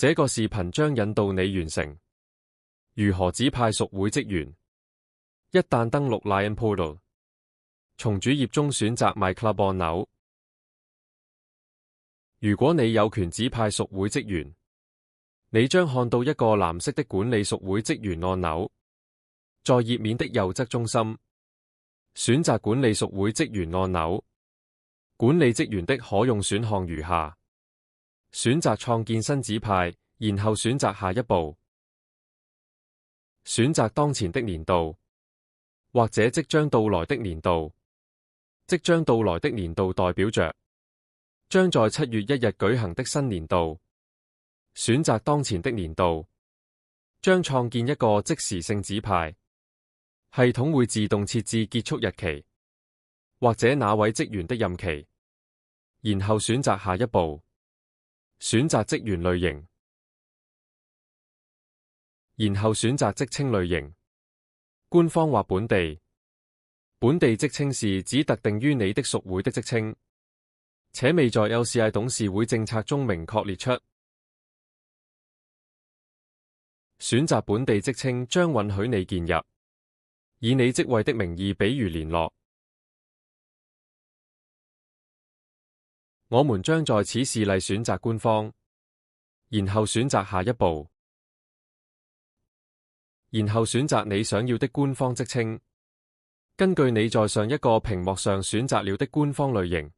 這個視頻將引導你完成如何指派屬會職員。一旦登錄 Lion Portal， 從主頁中選擇 My Club 按鈕。如果你有權指派屬會職員，你將看到一個藍色的管理屬會職員按鈕，在頁面的右側中心，選擇管理屬會職員按鈕。管理職員的可用選項如下：選擇創建新指派，然後選擇下一步，選擇當前的年度，或者即將到來的年度。即將到來的年度代表着將在7月1日舉行的新年度。選擇當前的年度，將創建一個即時性指派，系統會自動設置結束日期，或者那位職員的任期。然後選擇下一步，選擇職員類型，然後選擇職稱類型，官方或本地。本地職稱是指特定於你的屬會的職稱，且未在 LCI 董事會政策中明確列出。選擇本地職稱將允許你建入以你職位的名義，比如聯絡。我們將在此事例選擇官方，然後選擇下一步，然後選擇你想要的官方職稱。根據你在上一個屏幕上選擇了的官方類型，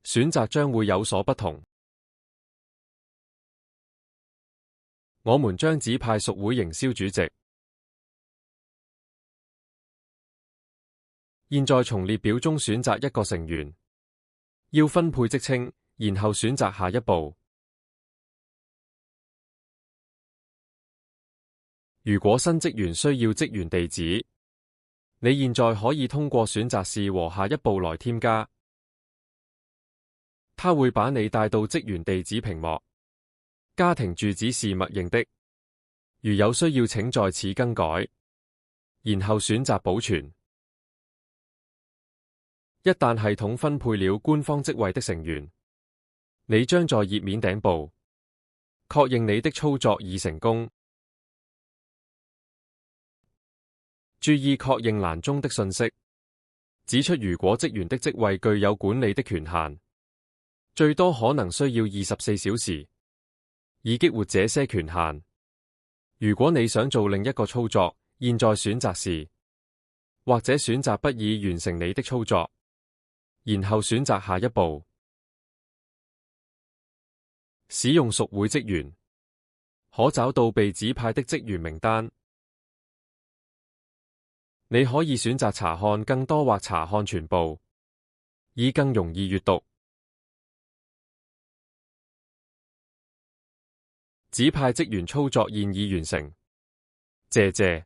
選擇將會有所不同。我們將指派屬會營銷主席。現在從列表中選擇一個成員，要分配職稱，然後選擇下一步。如果新職員需要職員地址，你現在可以通過選擇是和下一步來添加。它會把你帶到職員地址屏幕。家庭住址是默認的，如有需要請在此更改，然後選擇保存。一旦系統分配了官方職位的成員，你將在頁面頂部確認你的操作已成功。注意確認欄中的信息，指出如果職員的職位具有管理的權限，最多可能需要24小時以激活這些權限。如果你想做另一個操作，現在選擇是，或者選擇不已完成你的操作，然後選擇下一步。使用屬會職員，可找到被指派的職員名單。你可以選擇查看更多或查看全部，以更容易閱讀。指派職員操作現已完成，謝謝。